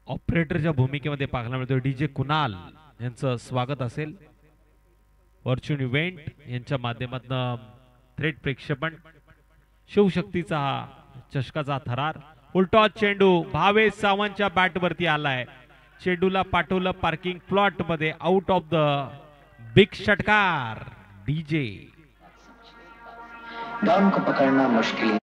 ऑपरेटरच्या भूमिकेमध्ये पाहायला मिळतो डीजे कुणाल यांचं स्वागत असेल. फॉर्च्यून इव्हेंट यांच्या माध्यमातून थेट प्रेक्षेपण शिवशक्तीचा हा चषकाचा थरार. उलटॉस चेंडू भावेश सावंतच्या बॅट वरती आलाय. चेंडूला पाठवलं पार्किंग प्लॉट मध्ये आउट ऑफ द बिग षटकार. डीजे डॉन को पकड़ना मुश्किल.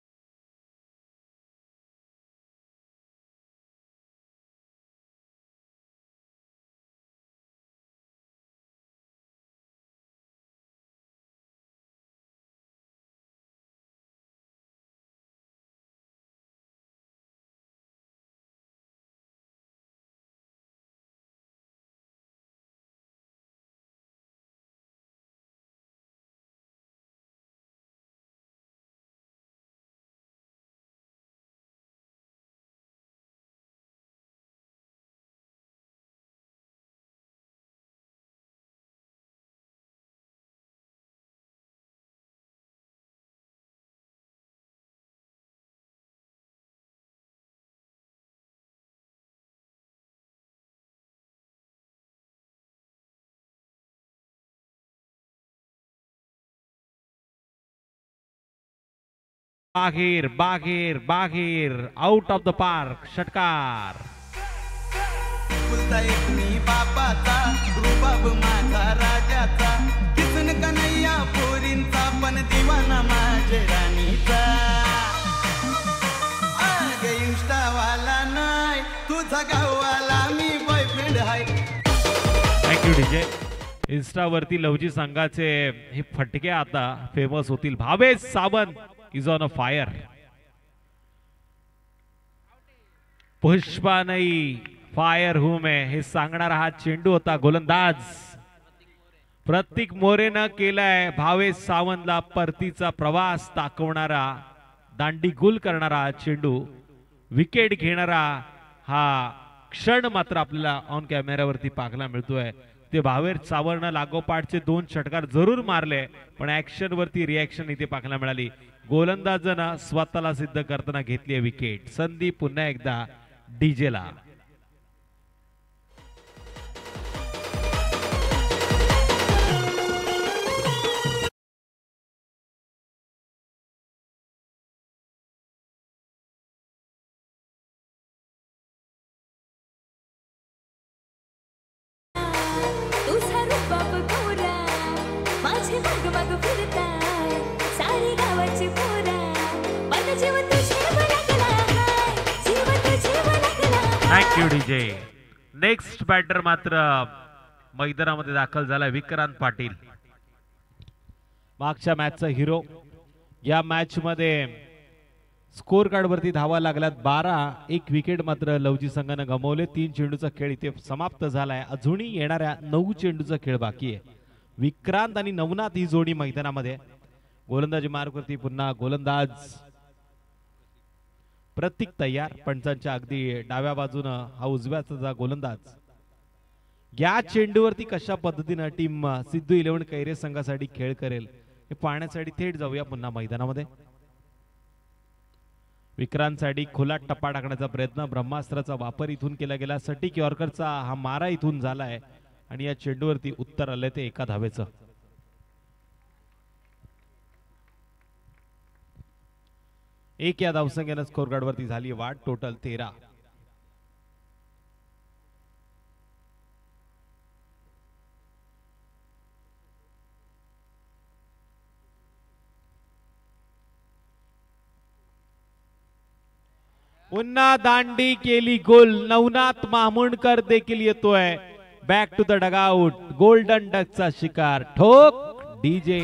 बाहेर बाहेर बाहेर आउट ऑफ द पार्क षटकार. मी बापाचा रुबाब माझा राजाचा किसन कन्हैया पोरींचा पण दिवाना माझे राणीचा. अगे इंस्टावाला नाही तुझा गाववाला मी बॉयफ्रेंड आहे. Thank you DJ. इन्स्टावरती लवजी संघाचे हे फटके आता फेमस होतील. Bhavesh Sawant is on a fire. Pushpa नाही फायर हूं मैं हे सांगणारा हा चेंडू होता. गोलंदाज प्रतीक मोरेनं केलाय भावेश सावंतला परतीचा प्रवास दाखवणारा, दांडी गुल करणारा चेंडू, विकेट घेणारा हा क्षण मात्र आपल्याला ऑन कॅमेऱ्यावरती पाहायला मिळतोय. ते भावेश सावंतनं लागोपाठचे 2 षटकार जरूर मारले पण ऍक्शन वरती रिॲक्शन इथे पाहायला मिळाली. गोलंदाजानं स्वतःला सिद्ध करताना घेतली विकेट. संधी पुन्हा एकदा डीजेला. Thank you DJ. नेक्स्ट बॅटर मात्र मैदानामध्ये दाखल झाला विक्रांत पाटील. मागच्या मॅचचा हिरो. या मॅच मध्ये स्कोर कार्ड वरती धावा लागल्यात 12. 1 विकेट मात्र लवजी संघाने गमावले. 3 चेंडूचा खेळ इथे समाप्त झालाय. अजूनही येणाऱ्या 9 चेंडूचा खेळ बाकी आहे. विक्रांत आणि नवनाथ ही जोडी मैदानामध्ये. गोलंदाजी मार्ग वरती पुन्हा गोलंदाज प्रतीक तयार. पंचांच्या अगदी डाव्या बाजूनं हा उजव्याचा गोलंदाज. या चेंडूवरती कशा पद्धतीनं टीम सिद्धू 11 कैरे संघासाठी खेळ करेल हे पाहण्यासाठी थेट जाऊया पुन्हा मैदानामध्ये. विक्रांतसाठी खुला टप्पा टाकण्याचा प्रयत्न. ब्रह्मास्त्राचा वापर इथून केला गेला. सटीक यॉर्करचा हा मारा इथून झालाय आणि या चेंडूवरती उत्तर आलंय ते 1 धावेचं. एक या धावसंख्येनं स्कोर कार्ड वरती झाली वाढ. टोटल 13. पुन्हा दांडी केली गोल. नवनाथ मामुणकर देखील येतोय back to the dugout. Golden डकचा शिकार. ठोक डीजे.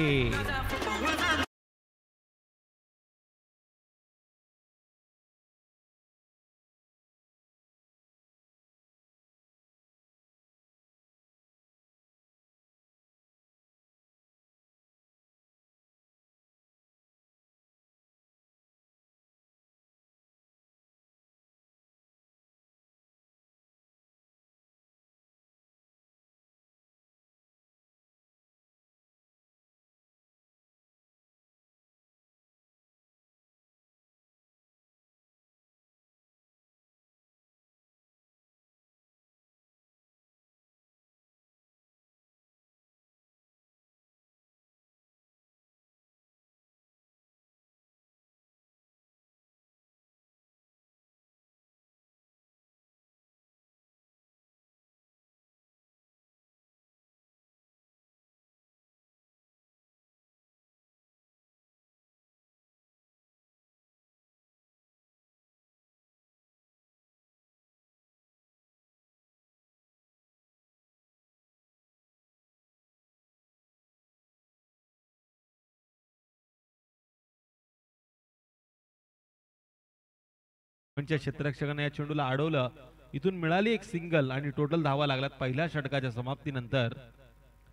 च्या क्षेत्ररक्षकाने या चेंडूला अडवलं. इथून मिळाली एक सिंगल आणि टोटल धावा लागल्यात पहिल्या षटकाच्या समाप्तीनंतर.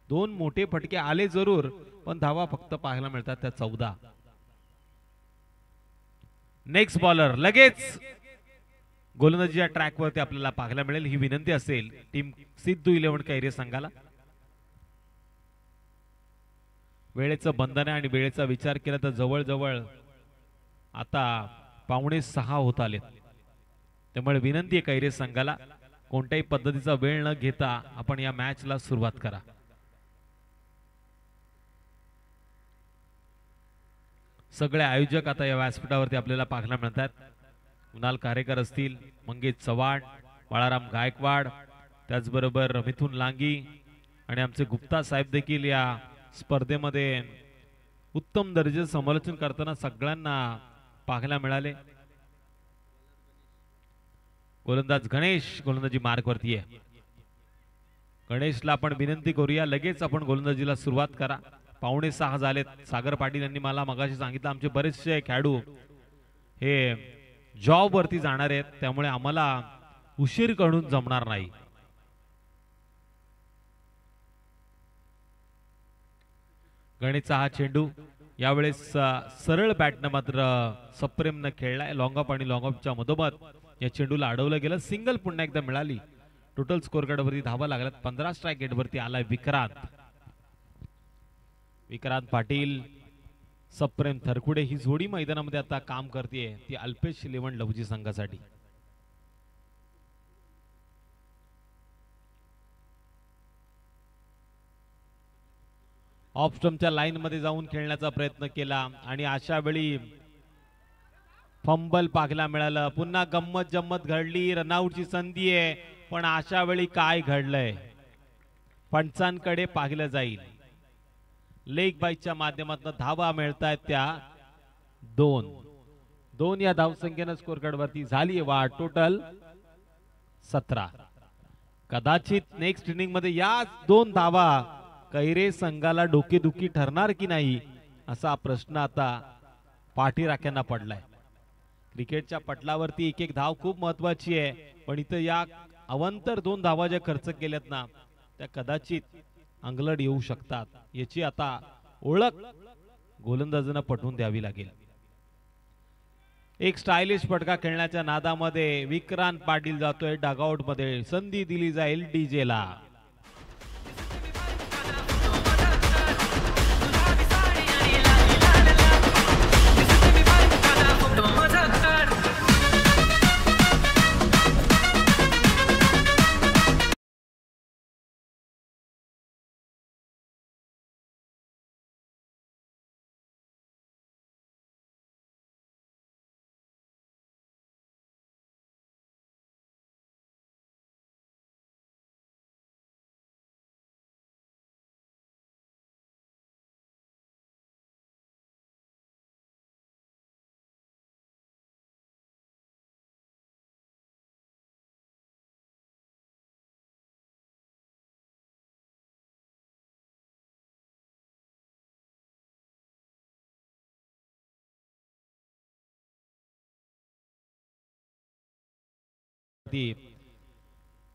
दोन मोठे फटके आले जरूर, पण धावा फक्त पाहायला मिळतात त्या 14. नेक्स्ट बॉलर लगेच गोलंदाजीच्या ट्रॅक वरती आपल्याला पाहायला मिळेल. ही विनंती असेल टीम सिद्धू 11 कैरे संघाला. वेळेचं बंधन आहे आणि वेळेचा विचार केला तर जवळजवळ आता 5:45 होत आले. त्यामुळे विनंती आहे कैरे संघाला कोणत्याही पद्धतीचा वेळ न घेता आपण या मॅचला सुरुवात करा. सगळे आयोजक आता या व्यासपीठावरती आपल्याला पाहायला मिळतात. कुणाल कारेकर असतील, मंगेश चव्हाण, बाळाराम गायकवाड, त्याचबरोबर मिथुन लांगी आणि आमचे गुप्ता साहेब देखील या स्पर्धेमध्ये उत्तम दर्जाचे समालोचन करताना सगळ्यांना पाहायला मिळाले. गोलंदाज गणेश गोलंदाजी मार्क वरती आहे. गणेशला आपण विनंती करूया लगेच आपण गोलंदाजीला सुरुवात करा. 5:45 झालेत. सागर पाटील यांनी मला मगाशी सांगितलं आमचे बरेचसे खेळाडू हे जॉब वरती जाणार आहेत, त्यामुळे आम्हाला उशीर करून जमणार नाही. गणेशचा हा चेंडू यावेळेस सरळ बॅटनं मात्र सप्रेमनं खेळलाय. लॉंग ऑफ आणि लॉंग ऑफच्या मधोमध या चेंडूला अडवलं गेलं. सिंगल पुन्हा एकदा मिळाली. टोटल स्कोर कार्ड वरती धावा लागल्यात. 15 स्ट्राइक गेट वरती आलाय विक्रांत. विक्रांत पाटील, सप्रेम थरकुडे ही जोडी मैदानामध्ये आता काम करते. ती अल्पेश 11 लवजी संघासाठी. ऑफ स्टंपच्या लाईन मध्ये जाऊन खेळण्याचा प्रयत्न केला आणि अशा वेळी फंबल पाहायला मिळालं. पुन्हा गंमत जम्मत घडली. रनआउटची संधी आहे, पण अशा वेळी काय घडलंय पंचांकडे पाहिलं जाईल. लेग बाईकच्या माध्यमातून धावा मिळतायत त्या 2 या धावसंख्येनं स्कोर कार्ड वरती झाली वाढ. टोटल 17. कदाचित नेक्स्ट इनिंग मध्ये या 2 धावा कैरे संघाला डोकेदुखी ठरणार की नाही असा प्रश्न आता पाठीराख्यांना पडलाय. क्रिकेटच्या पटलावरती एक एक धाव खूप महत्वाची आहे, पण इथं या अवंतर 2 धावा ज्या खर्च केल्यात ना त्या कदाचित अंगलट येऊ शकतात. याची आता ओळख गोलंदाजांना पटवून द्यावी लागेल. एक स्टायलिश फटका खेळण्याच्या नादामध्ये विक्रांत पाटील जातोय डगआउट मध्ये. संधी दिली जाईल डीजे ला.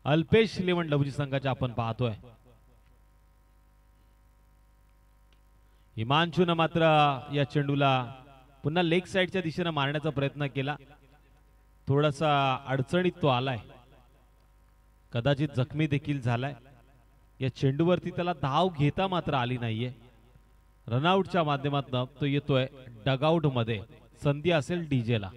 अल्पेश 11 लवजी संघाच्या आपण पाहतोय. हिमांशून मात्र या चेंडूला पुन्हा लेग साइडच्या दिशेने मारण्याचा प्रयत्न केला. थोडासा अडचणीत तो आलाय, कदाचित जखमी देखील झालाय. या चेंडूवरती त्याला धाव घेता मात्र आली नाहीये. रनआउटच्या माध्यमातून तो येतोय डगआउट मध्ये. संधी असेल डीजे ला.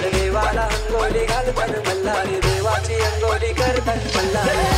देवाला अंगोली घालतान मल्हारी देवाची अंगोली करतान मल्हारी.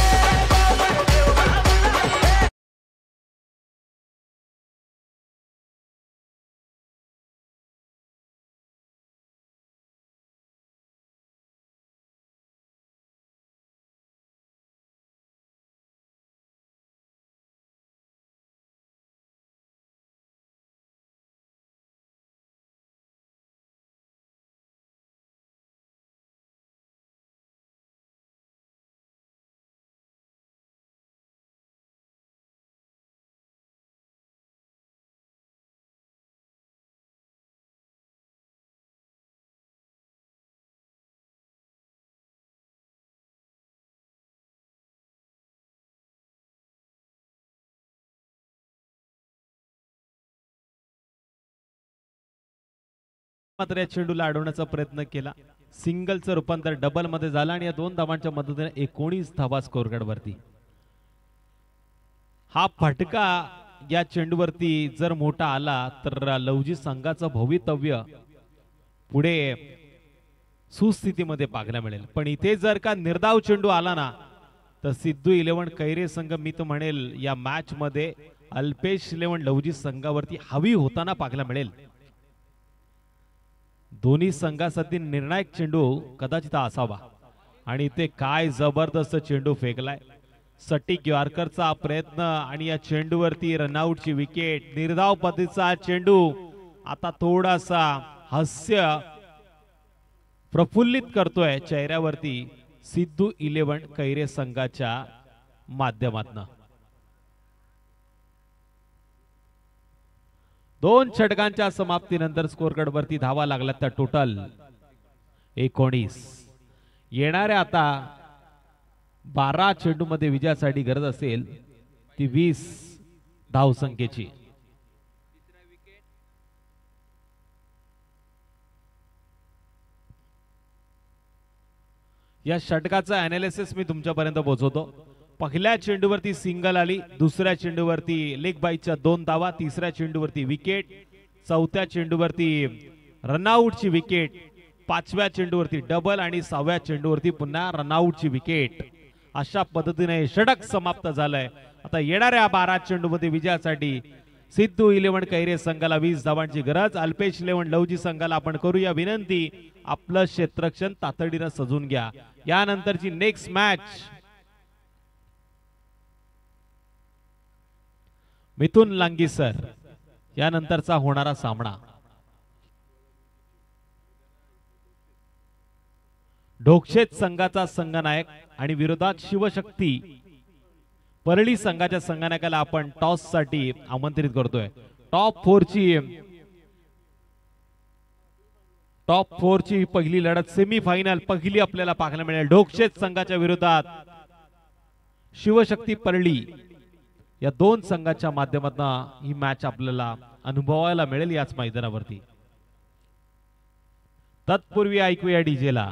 मात्र या चेंडूला अडवण्याचा प्रयत्न केला. सिंगलचं रूपांतर डबल मध्ये झालं आणि या 2 धावांच्या मदतीने 19 धावा स्कोर कार्ड वरती. हा फटका या चेंडूवरती जर मोठा आला तर लवजी संघाचं भवितव्य पुढे सुस्थितीमध्ये पाहायला मिळेल. पण इथे जर का निर्धाव चेंडू आला ना तर सिद्धू 11 कैरे संघ मी तर म्हणेल या मॅच मध्ये अल्पेश 11 लवजी संघावरती हवी होताना पाहायला मिळेल. दोन्ही संघासाठी निर्णायक चेंडू कदाचित असावा आणि इथे काय जबरदस्त चेंडू फेकलाय. सटीक यॉर्करचा प्रयत्न आणि या चेंडूवरती रनआउटची विकेट. निर्धाव पद्धतीचा चेंडू. आता थोडासा हास्य प्रफुल्लित करतोय चेहऱ्यावरती सिद्धू 11 कैरे संघाच्या माध्यमातून. 2 षटकांच्या समाप्तीनंतर स्कोर कार्ड वरती धावा लागला तर टोटल 19. येणाऱ्या आता 12 चेंडू मध्ये विजयासाठी गरज असेल ती 20 धावसंख्येची. या षटकाचा अनालिसिस मी तुमच्यापर्यंत पोहोचवतो. पहिल्या चेंडूवरती सिंगल आली, दुसऱ्या चेंडूवरती लेग बाईच्या 2 धावा, तिसऱ्या चेंडूवरती विकेट, चौथ्या चेंडूवरती रनआउटची विकेट, 5व्या चेंडूवरती डबल आणि 6व्या चेंडूवरती पुन्हा रनआउटची विकेट. अशा पद्धतीने षटक समाप्त झालंय. आता येणाऱ्या 12 चेंडूमध्ये विजयासाठी सिद्धू 11 कैरे संघाला 20 धावांची गरज. अल्पेश 11 लवजी संघाला आपण करूया विनंती, आपलं क्षेत्ररक्षण तातडीनं सजून घ्या. यानंतरची नेक्स्ट मॅच मिथुन लांगी सर यानंतरचा होणारा सामना ढोक्षेत संघाचा संघनायक आणि विरोधात शिवशक्ती परळी संघाच्या संघनायकाला आपण टॉस साठी आमंत्रित करतोय. टॉप 4 ची पहिली लढत सेमीफायनल पहिली आपल्याला पाहायला मिळेल. ढोक्षेत संघाच्या विरोधात शिवशक्ती परळी या 2 संघाच्या माध्यमातून ही मॅच आपल्याला अनुभवायला मिळेल याच मैदानावरती. तत्पूर्वी ऐकूया डीजेला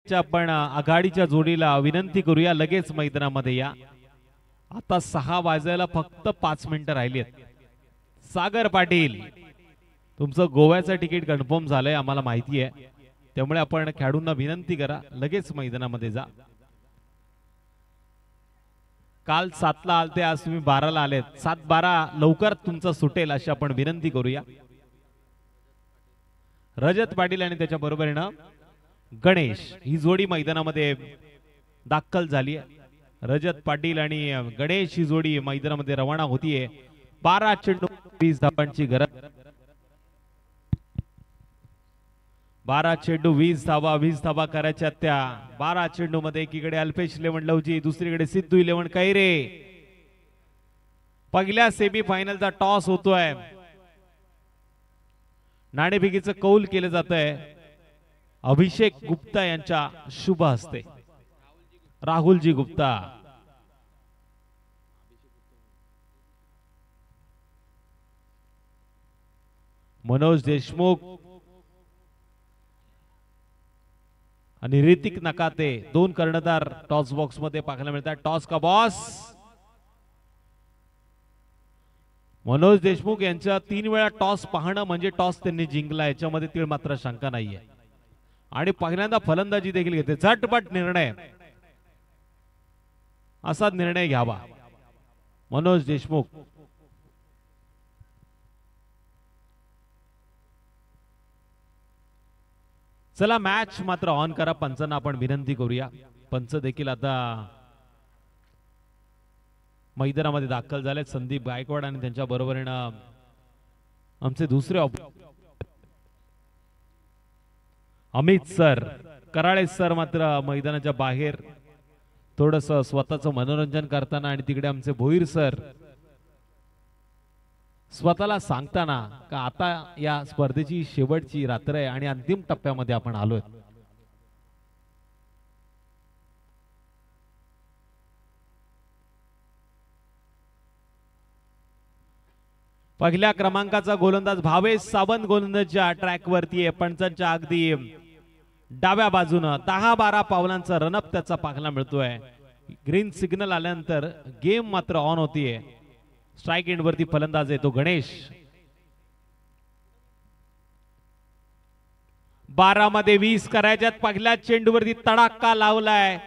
आपण आघाडीच्या जोडीला विनंती करूया लगेच मैदानामध्ये या. आता 6 वाजायला फक्त 5 मिनिटं राहिली आहेत. सागर पाटील तुमचं गोव्याचं तिकीट कन्फर्म झालंय आम्हाला माहिती आहे, त्यामुळे आपण खेळाडूंना विनंती करा लगेच मैदानामध्ये जा. काल 7 ला आलते, आज तुम्ही 12 ला आलेत. 7-12 लवकर तुमचं सुटेल अशी आपण विनंती करूया. रजत पाटील आणि त्याच्या बरोबरीनं गणेश ही जोडी मैदानामध्ये दाखल झाली आहे. रजत पाटील आणि गणेश ही जोडी मैदानामध्ये रवाना होतीये. 12 चेंडू 20 धावांची गरज. 12 चेंडू 20 धावा. 20 धावा करायच्या त्या 12 चेंडू मध्ये एकीकडे अल्पेश 11 लवजी, दुसरीकडे सिद्धू 11 कैरे. पहिल्या सेमीफायनलचा टॉस होतोय. नाणेफेकीचं कौल केलं जात आहे अभिषेक गुप्ता यांच्या शुभ हस्ते. राहुलजी गुप्ता मनोज देशमुख आणि ऋतिक नकाते 2 कर्णधार टॉस बॉक्स मध्ये पाहायला मिळतात. टॉस का बॉस मनोज देशमुख यांच्या 3 वेळा टॉस पाहणं म्हणजे टॉस त्यांनी जिंकला याच्यामध्ये तीळ मात्र शंका नाहीये. आणि पहिल्यांदा फलंदाजी देखील घेते. झटपट निर्णय, असा निर्णय घ्यावा मनोज देशमुख. चला मॅच मात्र ऑन करा. पंचांना आपण विनंती करूया. पंच देखील आता मैदानामध्ये दाखल झाले. संदीप गायकवाड आणि त्यांच्या बरोबरीनं आमचे दुसरे अमित सर, कराळे सर मात्र मैदानाच्या बाहेर थोडस स्वतःचं मनोरंजन करताना आणि तिकडे आमचे भोईर सर स्वतःला सांगताना का आता या स्पर्धेची शेवटची रात्र आहे आणि अंतिम टप्प्यामध्ये आपण आलोय. पहिल्या क्रमांकाचा गोलंदाज भावेश सावंत गोलंदाजच्या ट्रॅक वरती आहे. पंचांच्या अगदी डाव्या बाजूनं 10-12 पावलांचा रनअप त्याचा पाहायला मिळतोय. ग्रीन सिग्नल आल्यानंतर गेम मात्र ऑन होतीये. स्ट्राइक एंड वरती फलंदाज आहे तो गणेश. 12 मध्ये 20 करायच्यात. पहिल्या चेंडूवरती तडाखा लावलाय.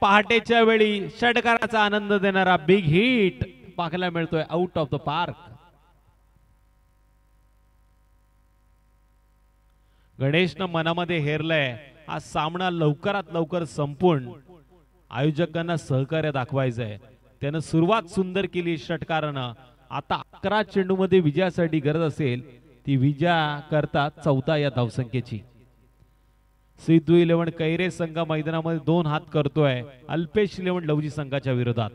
पहाटेच्या वेळी षटकाराचा आनंद देणारा बिग हिट पाहायला मिळतोय आउट ऑफ द पार्क. गणेशनं मनामध्ये हेरलंय हा सामना लवकरात लवकर संपून आयोजकांना सहकार्य दाखवायचंय. त्यानं सुरुवात सुंदर केली षटकारानं. आता 11 चेंडूमध्ये विजयासाठी गरज असेल ती विजया करता 14 या धावसंख्येची. सिद्धू 11 कैरे संघ मैदानामध्ये 2 हात करतोय अल्पेश 11 लवजी संघाच्या विरोधात.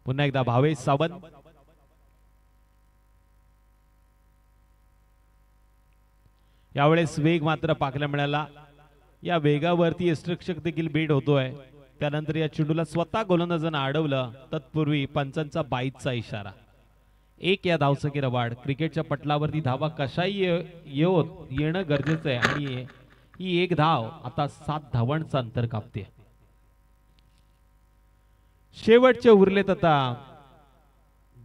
पुन्हा एकदा भावेश सावंत. यावेळेस वेग मात्र पाहायला मिळाला. या वेगावरती यष्टिरक्षक देखील बीड होतोय. त्यानंतर या चेंडूला स्वतः गोलंदाजानं अडवलं. तत्पूर्वी पंचांचा बाईचा इशारा. 1 या धावसंख्येला वाढ. क्रिकेटच्या पटलावरती धावा कशाही येणं गरजेचं आहे आणि ही 1 धाव आता 7 धावांचं अंतर कापते. शेवटचे उरलेत आता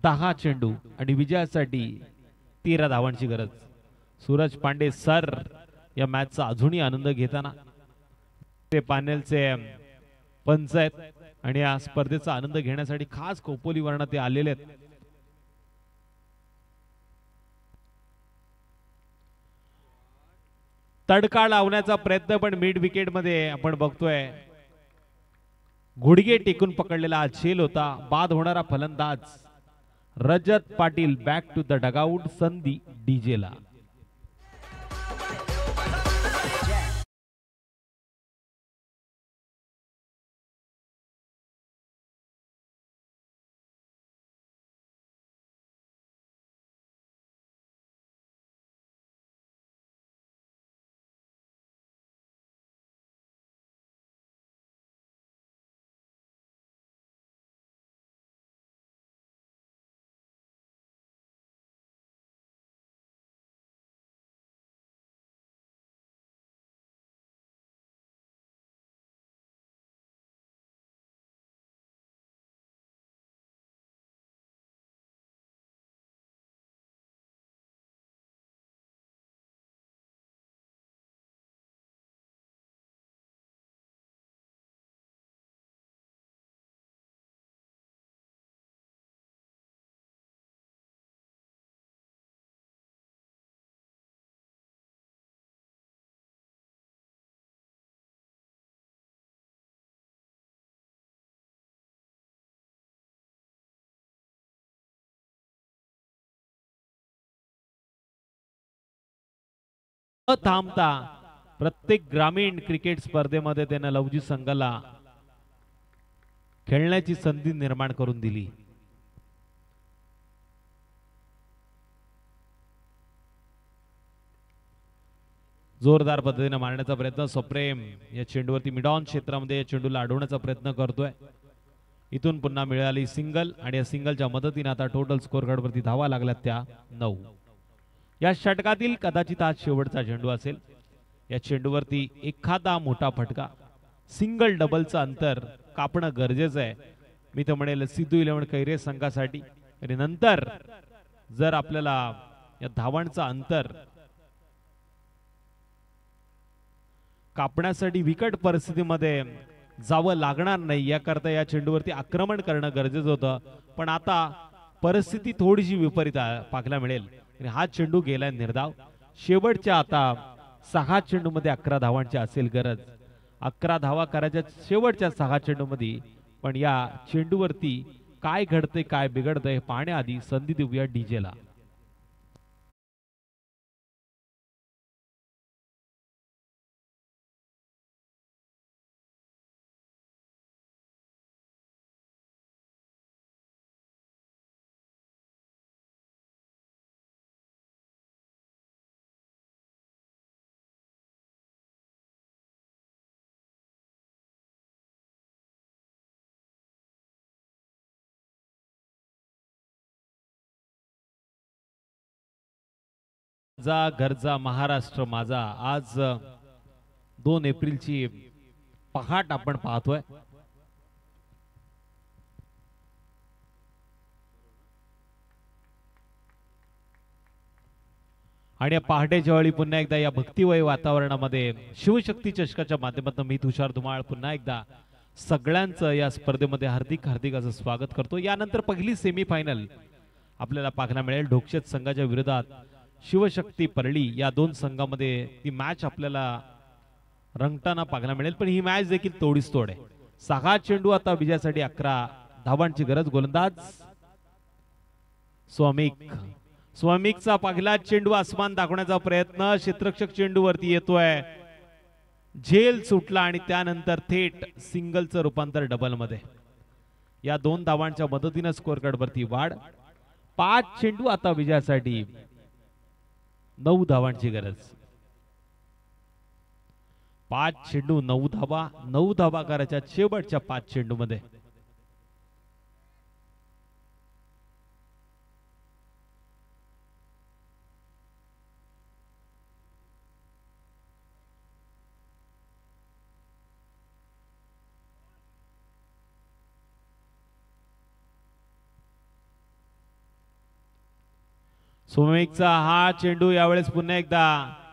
10 चेंडू आणि विजयासाठी 13 धावांची गरज. सूरज पांडे सर या मॅचचा अजूनही आनंद घेताना ते पॅनेलचे पंच आहेत आणि या स्पर्धेचा आनंद घेण्यासाठी खास खोपोलीवरनं ते आलेले आहेत. तडका लावण्याचा प्रयत्न पण मिड विकेट मध्ये आपण बघतोय. गुडघे टेकून पकडलेला हा झेल होता. बाद होणारा फलंदाज Rajat Patil. Back to the dugout. संधी डीजेला. न थांबता प्रत्येक ग्रामीण क्रिकेट स्पर्धेमध्ये त्यानं लवजी संघाला खेळण्याची संधी निर्माण करून दिली. जोरदार पद्धतीने मारण्याचा प्रयत्न. सप्रेम या चेंडूवरती मिड ऑन क्षेत्रामध्ये या चेंडूला अडवण्याचा प्रयत्न करतोय. इथून पुन्हा मिळाली सिंगल आणि या सिंगलच्या मदतीने आता टोटल स्कोर कार्ड वरती धावा लागल्यात त्या 9. या षटकातील कदाचित आज शेवटचा चेंडू असेल. या चेंडूवरती एखादा मोठा फटका सिंगल डबलचं अंतर कापणं गरजेचं आहे. मी तर म्हणेल सिद्धू 11 कैरे संघासाठी. आणि नंतर जर आपल्याला या धावांचं अंतर कापण्यासाठी विकट परिस्थितीमध्ये जावं लागणार नाही याकरता या चेंडूवरती आक्रमण करणं गरजेचं होतं. पण आता परिस्थिती थोडीशी विपरीत पाहायला मिळेल आणि हा चेंडू गेलाय निर्धाव. शेवटच्या आता 6 चेंडूमध्ये 11 धावांची असेल गरज. 11 धावा करायच्या शेवटच्या 6 चेंडूमध्ये. पण या चेंडूवरती काय घडतंय काय बिघडतंय पाहण्याआधी संधी देऊया डीजेला. घरचा महाराष्ट्र माझा. आज 2 एप्रिलची पहाट आपण पाहतोय. आणि या पहाटेच्या वेळी पुन्हा एकदा या भक्तिमय वातावरणामध्ये शिवशक्ती चषकाच्या माध्यमातून मी तुषार धुमाळ पुन्हा एकदा सगळ्यांचं या स्पर्धेमध्ये हार्दिक हार्दिक असं स्वागत करतो. यानंतर पहिली सेमीफायनल आपल्याला पाहायला मिळेल. ढोकशेत संघाच्या विरोधात शिवशक्ती परळी या 2 संघामध्ये ती मॅच आपल्याला रंगताना पाहायला मिळेल. पण ही मॅच देखील तोडीस तोड आहे. 6 चेंडू आता विजयासाठी 11 धावांची गरज. गोलंदाज स्वामिकचा पहिला चेंडू आसमान दाखवण्याचा प्रयत्न. क्षेत्ररक्षक चेंडूवरती येतोय. झेल सुटला आणि त्यानंतर थेट सिंगलचं रूपांतर डबल मध्ये. या 2 धावांच्या मदतीने स्कोअर कार्डवरती वाढ. 5 चेंडू आता विजयासाठी 9 धावांची गरज. 5 चेंडू 9 धावा. 9 धावा करायच्या शेवटच्या 5 चेंडू मध्ये. सोमेकचा हा चेंडू यावेळेस पुन्हा एकदा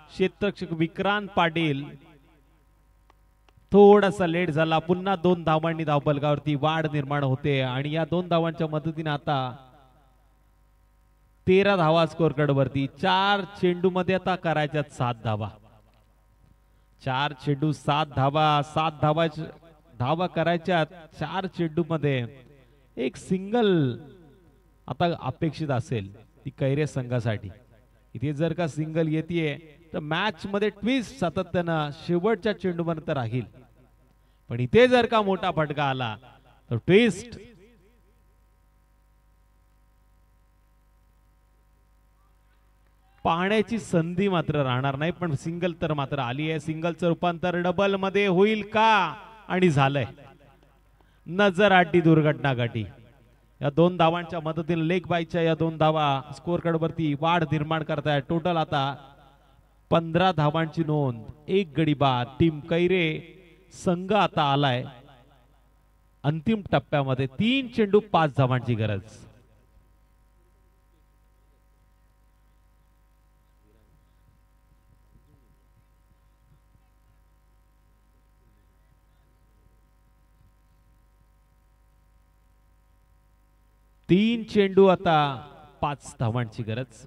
क्षेत्ररक्षक विक्रांत पाटील थोडासा लेट झाला. पुन्हा 2 धावांनी धावफलकावरती वाढ निर्माण होते आणि या 2 धावांच्या मदतीने आता 13 धावा स्कोअर कार्डवरती. 4 चेंडू मध्ये आता करायच्या 7 धावा. 4 चेंडू 7 धावा. 7 धावा करायच्या 4 चेंडू मध्ये. एक सिंगल आता अपेक्षित असेल ती कैरे संघासाठी. इथे जर का सिंगल येते तर मॅच मध्ये ट्विस्ट सातत्यानं शेवटच्या चेंडूपर्यंत राहील. पण इथे जर का मोठा फटका आला तर ट्विस्ट पाहण्याची संधी मात्र राहणार नाही. पण सिंगल तर मात्र आली आहे. सिंगलचं रूपांतर डबल मध्ये होईल का? आणि झालंय. नजर आटी दुर्घटना घटी. या 2 धावांच्या मदतीने लेग बायच्या या 2 धावा स्कोअर कार्डवरती वाढ निर्माण करताय. टोटल आता 15 धावांची नोंद. 1 गडी बाद. टीम कैरे संघ आता आलाय अंतिम टप्प्यामध्ये. 3 चेंडू 5 धावांची गरज. तीन चेंडू आता 5 धावांची गरज.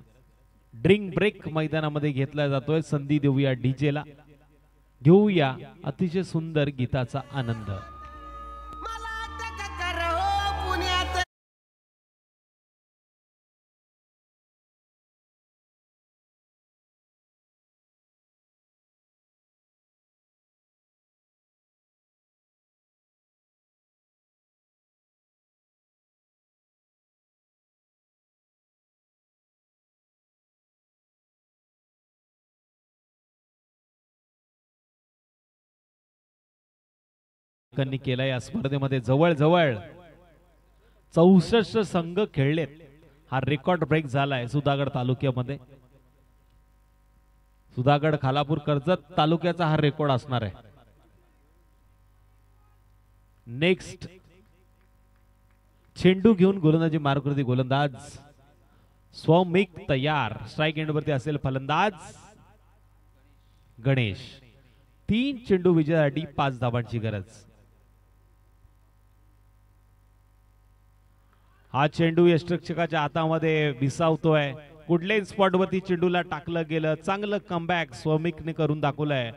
ड्रिंक ब्रेक मैदानामध्ये घेतला जातोय. संधी देऊया डीजेला. घेऊया अतिशय सुंदर गीताचा आनंद. त्यांनी केला या स्पर्धेमध्ये जवळजवळ 64 संघ खेळलेत. हा रेकॉर्ड ब्रेक झालाय सुधागड तालुक्यामध्ये. सुधागड, खालापूर, कर्जत तालुक्याचा हा रेकॉर्ड असणार आहे. नेक्स्ट चेंडू घेऊन गोलंदाजी मार्गवरती गोलंदाज स्वमिक तयार. स्ट्राइक एंड वरती असेल फलंदाज गणेश. 3 चेंडू विजयासाठी 5 धावांची गरज. हा चेंडू यष्टिरक्षकाच्या हातामध्ये विसावतोय. कुठल्याही स्पॉट वरती चेंडूला टाकलं गेलं. चांगलं कमबॅक स्वमिकने करून दाखवलंय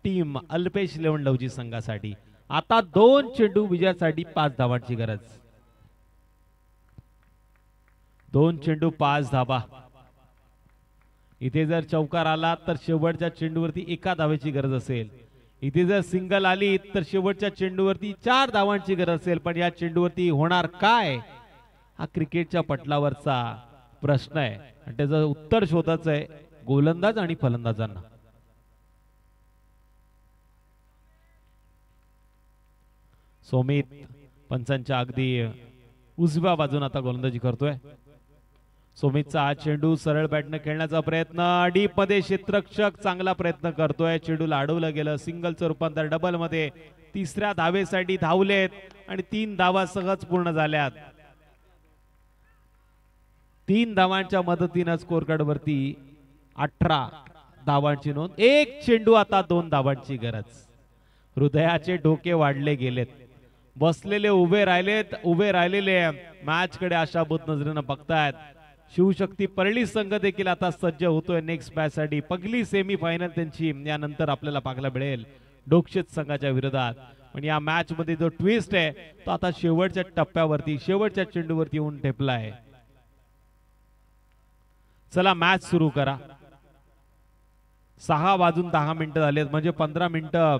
टीम अल्पेश 11 लवजी संघासाठी. आता 2 चेंडू विजयासाठी 5 धावांची गरज. 2 चेंडू 5 धावा. इथे जर चौकार आला तर शेवटच्या चेंडूवरती 1 धावेची गरज असेल. इथे जर सिंगल आली तर शेवटच्या चेंडूवरती 4 धावांची गरज असेल. पण या चेंडूवरती होणार काय हा क्रिकेटच्या पटलावरचा प्रश्न आहे आणि त्याचं उत्तर शोधायचं आहे गोलंदाज आणि फलंदाजांना. सोमित पंचांच्या अगदी उजव्या बाजून आता गोलंदाजी करतोय. सोमितचा हा चेंडू सरळ बॅटने खेळण्याचा प्रयत्न. डीप मध्ये क्षेत्ररक्षक चांगला प्रयत्न करतोय. चेंडूला अडवलं गेलं. सिंगलचं रूपांतर डबल मध्ये. तिसऱ्या धावेसाठी धावलेत आणि 3 धावा सहज पूर्ण झाल्यात. 3 धावांच्या मदतीनं स्कोर कार्ड वरती 18 धावांची नोंद. 1 चेंडू आता 2 धावांची गरज. हृदयाचे डोके वाढले गेलेत. बसलेले उभे राहिलेले मॅच कडे आशाभूत नजरेनं बघतायत. शिवशक्ती परळी संघ देखील आता सज्ज होतोय नेक्स्ट मॅच साठी. पहिली सेमी फायनल त्यांची यानंतर आपल्याला पाहायला मिळेल डोकशेत संघाच्या विरोधात. पण या मॅच मध्ये जो ट्विस्ट आहे तो आता शेवटच्या टप्प्यावरती शेवटच्या चेंडूवरती येऊन ठेपलाय. चला मॅच सुरू करा. 6 वाजून 10 मिनिटं झालेत म्हणजे 15 मिनिटं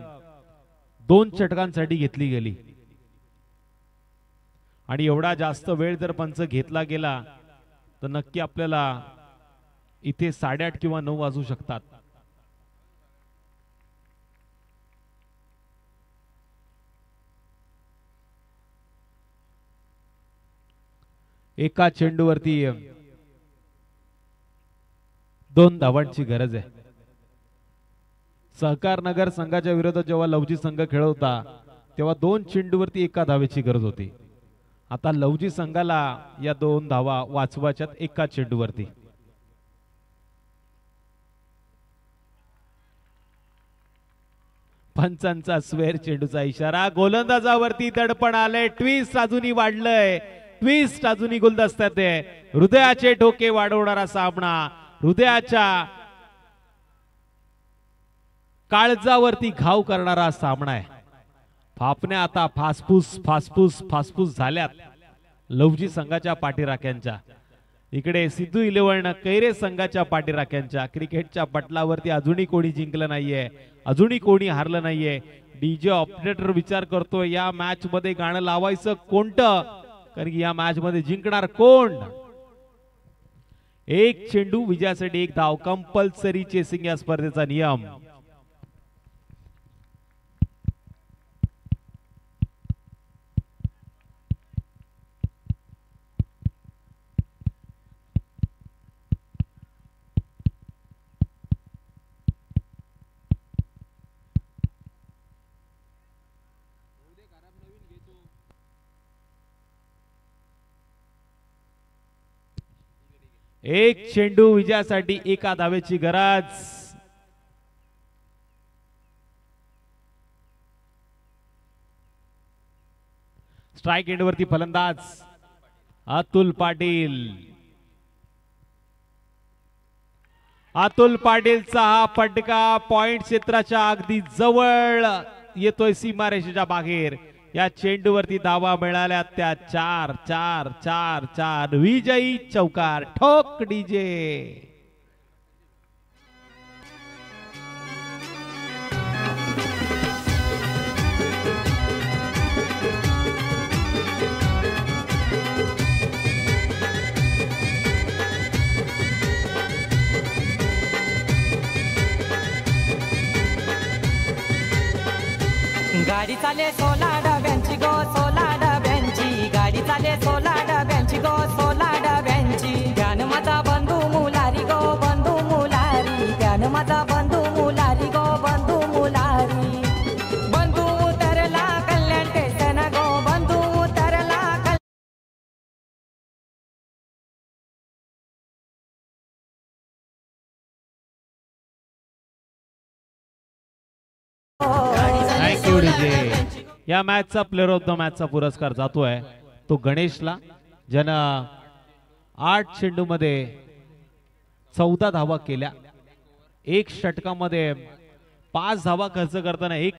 2 षटकांसाठी घेतली गेली. आणि एवढा जास्त वेळ जर पंच घेतला गेला तर नक्की आपल्याला इथे 8:30 किंवा 9 वाजू शकतात. एका चेंडूवरती 2 धावांची गरज आहे. सहकार नगर संघाच्या विरोधात जेव्हा लवजी संघ खेळत होता तेव्हा 2 चेंडूवरती 1 धावेची गरज होती. आता लवजी संघाला या 2 धावा वाचवायच्यात 1 चेंडूवरती. पंचांचा स्वेर चेंडूचा इशारा. गोलंदाजावरती दडपण आलंय. ट्विस्ट अजूनही वाढलंय. ट्विस्ट अजूनही गुलदस्त्यात आहे. हृदयाचे डोके वाढवणारा सामना. हृदयाच्या काळजावरती घाव करणारा सामना आहे. फापण्या आता फासफूस झाल्यात लवजी संघाच्या पाठीराख्यांच्या. इकडे सिद्धू 11 कैरे संघाच्या पाठीराख्यांच्या. क्रिकेटच्या पटलावरती अजूनही कोणी जिंकलं नाहीये. अजूनही कोणी हारलं नाहीये. डीजे ऑपरेटर विचार करतोय या मॅच मध्ये गाणं लावायचं कोणतं कारण की या मॅच मध्ये जिंकणार कोण. 1 चेंडू विजयासाठी 1 धाव. कंपल्सरी चेसिंग या स्पर्धेचा नियम. एक चेंडू विजयासाठी 1 धावेची गरज. स्ट्राइक एंड वरती फलंदाज अतुल पाटील. अतुल पाटीलचा हा फटका पॉइंट क्षेत्राच्या अगदी जवळ येतोय सीमारेषेच्या बाहेर. या चेंडूवरती धावा मिळाल्या त्या 4 विजयी चौकार. ठोक डीजे. गाडी चाले 16 डब्यांची गो 16 डब्यांची. गाडी चाले 16 डब्यांची गो 16 डब्यांची. ध्यान माझा बंधू मुलारी गो बंधू मुलारी. ध्यान माझा बंधू मुलारी गो बंधू मुलारी. बंधू उतरला कल्याण स्टेशन गो बंधू उतरला या मॅचचा प्लेअर ऑफ द मॅचचा पुरस्कार जातोय तो गणेशला. ज्यानं 8 चेंडूमध्ये 14 धावा केल्या. एक षटकामध्ये 5 धावा खर्च करताना एक